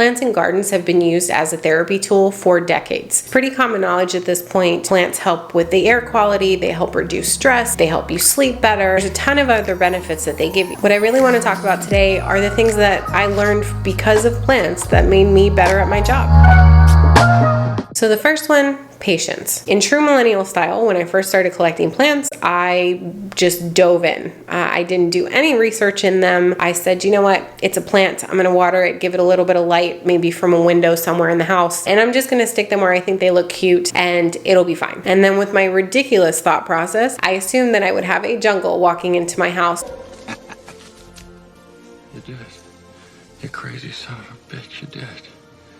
Plants in gardens have been used as a therapy tool for decades. Pretty common knowledge at this point. Plants help with the air quality, they help reduce stress, they help you sleep better. There's a ton of other benefits that they give you. What I really want to talk about today are the things that I learned because of plants that made me better at my job. So the first one, patience. In true millennial style, when I first started collecting plants, I just dove in. I didn't do any research in them. I said, you know what? It's a plant. I'm going to water it, give it a little bit of light, maybe from a window somewhere in the house. And I'm just going to stick them where I think they look cute and it'll be fine. And then with my ridiculous thought process, I assumed that I would have a jungle walking into my house. You did. You crazy son of a bitch, you did.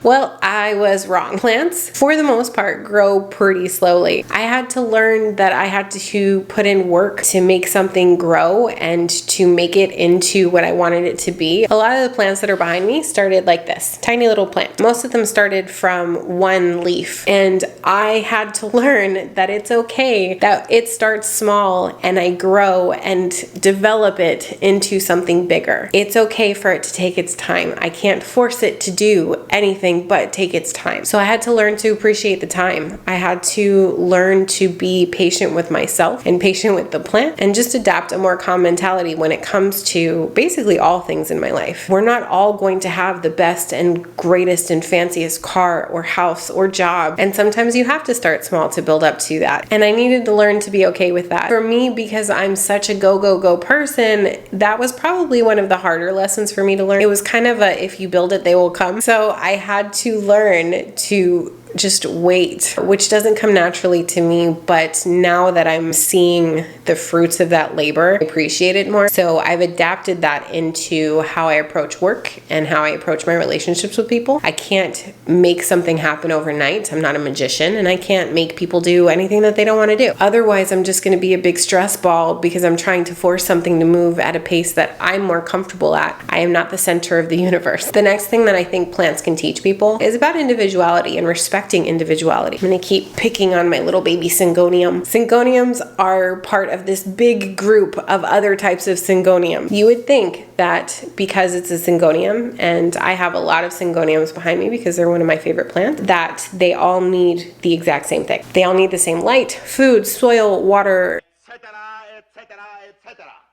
Well, I was wrong. Plants, for the most part, grow pretty slowly. I had to learn that I had to put in work to make something grow and to make it into what I wanted it to be. A lot of the plants that are behind me started like this, tiny little plant. Most of them started from one leaf, and I had to learn that it's okay that it starts small and I grow and develop it into something bigger. It's okay for it to take its time. I can't force it to do anything but take its time. So I had to learn to appreciate the time. I had to learn to be patient with myself and patient with the plant and just adapt a more calm mentality when it comes to basically all things in my life. We're not all going to have the best and greatest and fanciest car or house or job. And sometimes you have to start small to build up to that. And I needed to learn to be okay with that. For me, because I'm such a go, go, go person, that was probably one of the harder lessons for me to learn. It was kind of a, if you build it, they will come. So I had to learn to just wait, which doesn't come naturally to me, but now that I'm seeing the fruits of that labor, I appreciate it more. So I've adapted that into how I approach work and how I approach my relationships with people. I can't make something happen overnight. I'm not a magician, and I can't make people do anything that they don't want to do. Otherwise, I'm just going to be a big stress ball because I'm trying to force something to move at a pace that I'm more comfortable at. I am not the center of the universe. The next thing that I think plants can teach people is about individuality and respecting individuality. I'm going to keep picking on my little baby syngonium. Syngoniums are part of this big group of other types of syngonium. You would think that because it's a syngonium, and I have a lot of syngoniums behind me because they're one of my favorite plants, that they all need the exact same thing. They all need the same light, food, soil, water,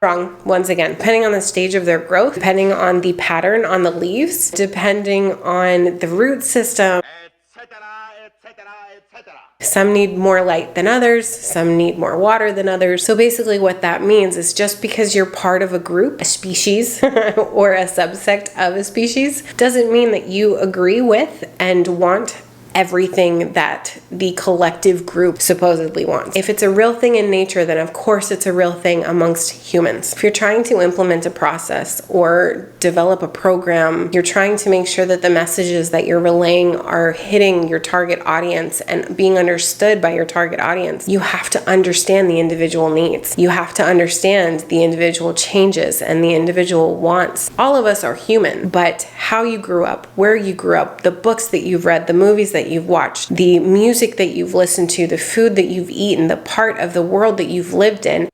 wrong, once again. Depending on the stage of their growth, depending on the pattern on the leaves, depending on the root system. Some need more light than others, some need more water than others. So basically what that means is just because you're part of a group, a species, or a subsect of a species, doesn't mean that you agree with and want everything that the collective group supposedly wants. If it's a real thing in nature, then of course it's a real thing amongst humans. If you're trying to implement a process or develop a program, you're trying to make sure that the messages that you're relaying are hitting your target audience and being understood by your target audience, you have to understand the individual needs. You have to understand the individual changes and the individual wants. All of us are human, but how you grew up, where you grew up, the books that you've read, the movies that you've watched, the music that you've listened to, the food that you've eaten, the part of the world that you've lived in,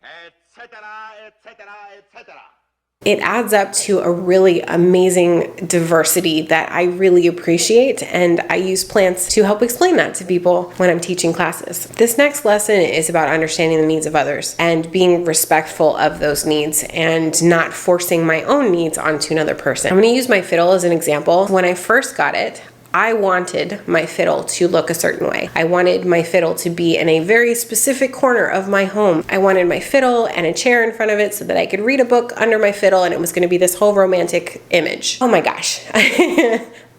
it adds up to a really amazing diversity that I really appreciate, and I use plants to help explain that to people when I'm teaching classes. This next lesson is about understanding the needs of others and being respectful of those needs and not forcing my own needs onto another person. I'm going to use my fiddle as an example. When I first got it, I wanted my fiddle to look a certain way. I wanted my fiddle to be in a very specific corner of my home. I wanted my fiddle and a chair in front of it so that I could read a book under my fiddle, and it was going to be this whole romantic image. Oh my gosh.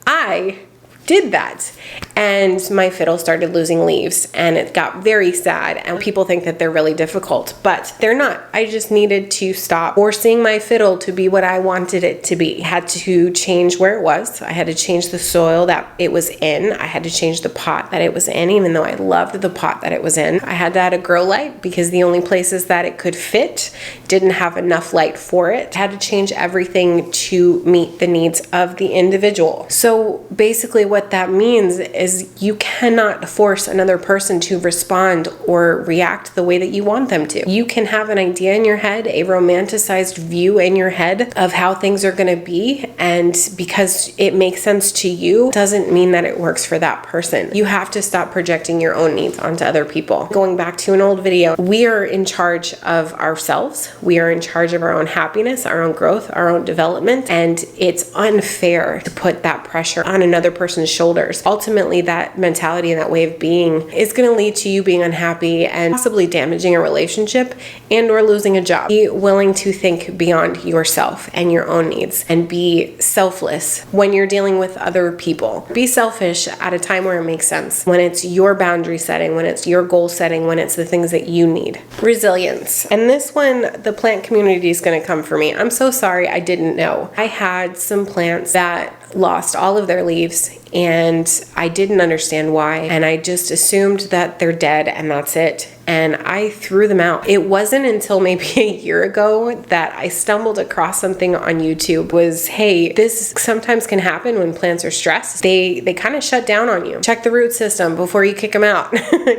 I did that, and my fiddle started losing leaves, and it got very sad, and people think that they're really difficult, but they're not. I just needed to stop forcing my fiddle to be what I wanted it to be. I had to change where it was. I had to change the soil that it was in. I had to change the pot that it was in, even though I loved the pot that it was in. I had to add a grow light because the only places that it could fit didn't have enough light for it. I had to change everything to meet the needs of the individual. So basically what that means is is you cannot force another person to respond or react the way that you want them to. You can have an idea in your head, a romanticized view in your head of how things are going to be, and because it makes sense to you doesn't mean that it works for that person. You have to stop projecting your own needs onto other people. Going back to an old video, we are in charge of ourselves. We are in charge of our own happiness, our own growth, our own development, and it's unfair to put that pressure on another person's shoulders. Ultimately, that mentality and that way of being is going to lead to you being unhappy and possibly damaging a relationship and or losing a job. Be willing to think beyond yourself and your own needs and be selfless when you're dealing with other people. Be selfish at a time where it makes sense, when it's your boundary setting, when it's your goal setting, when it's the things that you need. Resilience. And this one, the plant community is going to come for me. I'm so sorry, I didn't know. I had some plants that lost all of their leaves and I didn't understand why, and I just assumed that they're dead and that's it, and I threw them out. It wasn't until maybe a year ago that I stumbled across something on YouTube. Was, hey, this sometimes can happen when plants are stressed. They kind of shut down on you. Check the root system before you kick them out.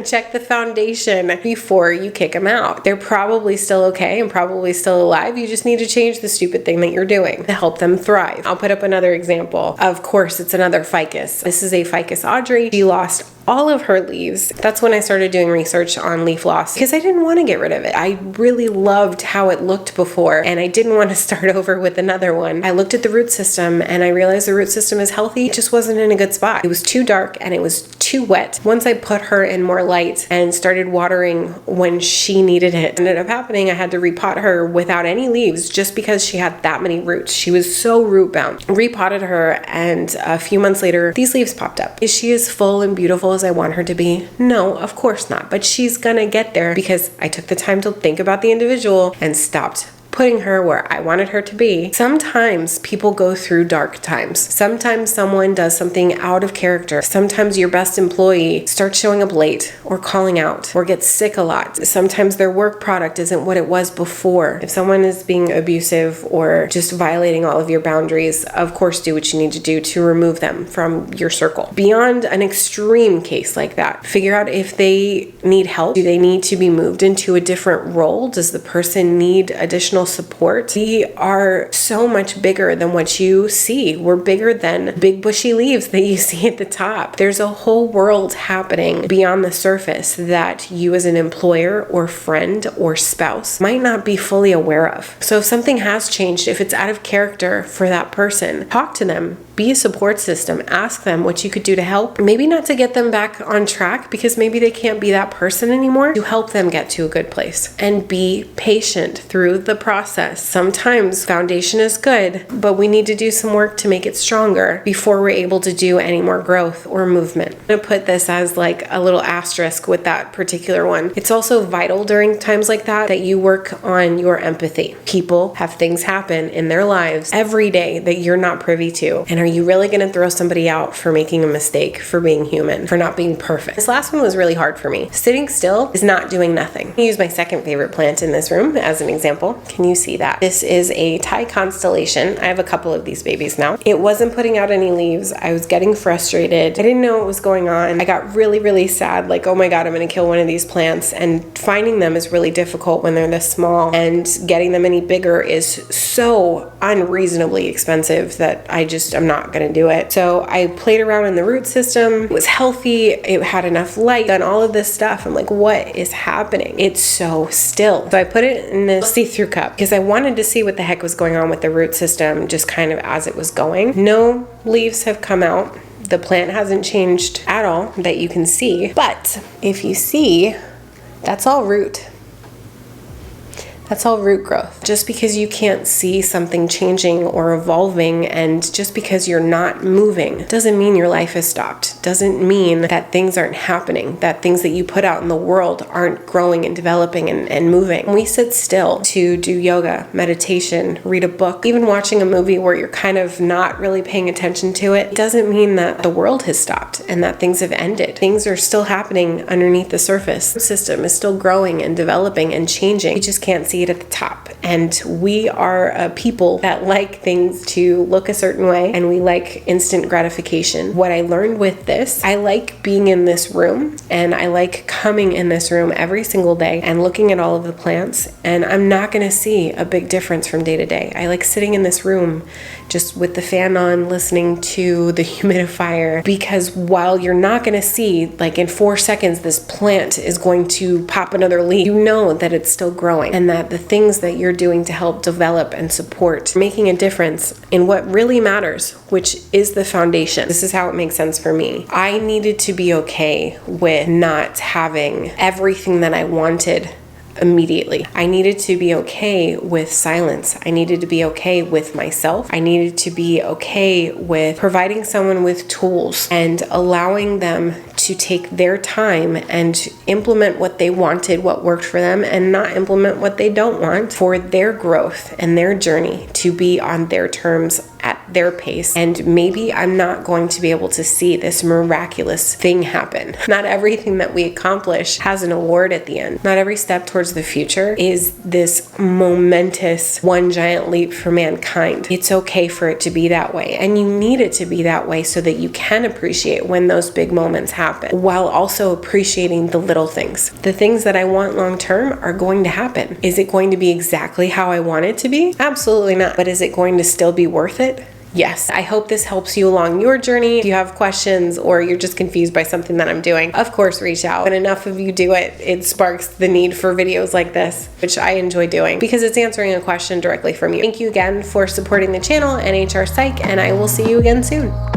Check the foundation before you kick them out. They're probably still okay and probably still alive. You just need to change the stupid thing that you're doing to help them thrive. I'll put up another example. Of course, it's another ficus. This is a ficus Audrey. She lost all of her leaves. That's when I started doing research on leaf loss because I didn't want to get rid of it. I really loved how it looked before and I didn't want to start over with another one. I looked at the root system and I realized the root system is healthy. It just wasn't in a good spot. It was too dark and it was too wet. Once I put her in more light and started watering when she needed it, ended up happening, I had to repot her without any leaves just because she had that many roots. She was so root bound. Repotted her and a few months later, these leaves popped up. Is she as full and beautiful as I want her to be? No, of course not. But she's gonna get there because I took the time to think about the individual and stopped putting her where I wanted her to be. Sometimes people go through dark times. Sometimes someone does something out of character. Sometimes your best employee starts showing up late or calling out or gets sick a lot. Sometimes their work product isn't what it was before. If someone is being abusive or just violating all of your boundaries, of course do what you need to do to remove them from your circle. Beyond an extreme case like that, figure out if they need help. Do they need to be moved into a different role? Does the person need additional support? We are so much bigger than what you see. We're bigger than big bushy leaves that you see at the top. There's a whole world happening beyond the surface that you as an employer or friend or spouse might not be fully aware of. So if something has changed, if it's out of character for that person, talk to them. Be a support system. Ask them what you could do to help. Maybe not to get them back on track because maybe they can't be that person anymore. To help them get to a good place. And be patient through the process. Sometimes foundation is good, but we need to do some work to make it stronger before we're able to do any more growth or movement. I'm going to put this as like a little asterisk with that particular one. It's also vital during times like that you work on your empathy. People have things happen in their lives every day that you're not privy to. And are you really going to throw somebody out for making a mistake, for being human, for not being perfect? This last one was really hard for me. Sitting still is not doing nothing. I use my second favorite plant in this room as an example. Can you see that? This is a Thai constellation. I have a couple of these babies now. It wasn't putting out any leaves. I was getting frustrated. I didn't know what was going on. I got really, really sad. Like, oh my God, I'm going to kill one of these plants. And finding them is really difficult when they're this small. And getting them any bigger is so unreasonably expensive that I'm not going to do it. So I played around in the root system. It was healthy. It had enough light, done all of this stuff. I'm like, what is happening? It's so still. So I put it in this see-through cup because I wanted to see what the heck was going on with the root system just kind of as it was going. No leaves have come out. The plant hasn't changed at all that you can see. But if you see, that's all root. That's all root growth. Just because you can't see something changing or evolving, and just because you're not moving, doesn't mean your life has stopped. Doesn't mean that things aren't happening, that things that you put out in the world aren't growing and developing and moving. When we sit still to do yoga, meditation, read a book, even watching a movie where you're kind of not really paying attention to it, doesn't mean that the world has stopped and that things have ended. Things are still happening underneath the surface. The system is still growing and developing and changing. You just can't see see it at the top. And we are a people that like things to look a certain way, and we like instant gratification. What I learned with this, I like being in this room, and I like coming in this room every single day and looking at all of the plants, and I'm not going to see a big difference from day to day. I like sitting in this room just with the fan on, listening to the humidifier, because while you're not going to see, like in 4 seconds, this plant is going to pop another leaf, you know that it's still growing, and that the things that you're doing to help develop and support, making a difference in what really matters, which is the foundation. This is how it makes sense for me. I needed to be okay with not having everything that I wanted immediately. I needed to be okay with silence. I needed to be okay with myself. I needed to be okay with providing someone with tools and allowing them to take their time and implement what they wanted, what worked for them, and not implement what they don't want, for their growth and their journey to be on their terms, at their pace. And maybe I'm not going to be able to see this miraculous thing happen. Not everything that we accomplish has an award at the end. Not every step towards the future is this momentous one giant leap for mankind. It's okay for it to be that way, and you need it to be that way so that you can appreciate when those big moments happen, while also appreciating the little things. The things that I want long term are going to happen. Is it going to be exactly how I want it to be? Absolutely not. But is it going to still be worth it? Yes. I hope this helps you along your journey. If you have questions or you're just confused by something that I'm doing, of course, reach out. When enough of you do it, it sparks the need for videos like this, which I enjoy doing because it's answering a question directly from you. Thank you again for supporting the channel and HR Psych, and I will see you again soon.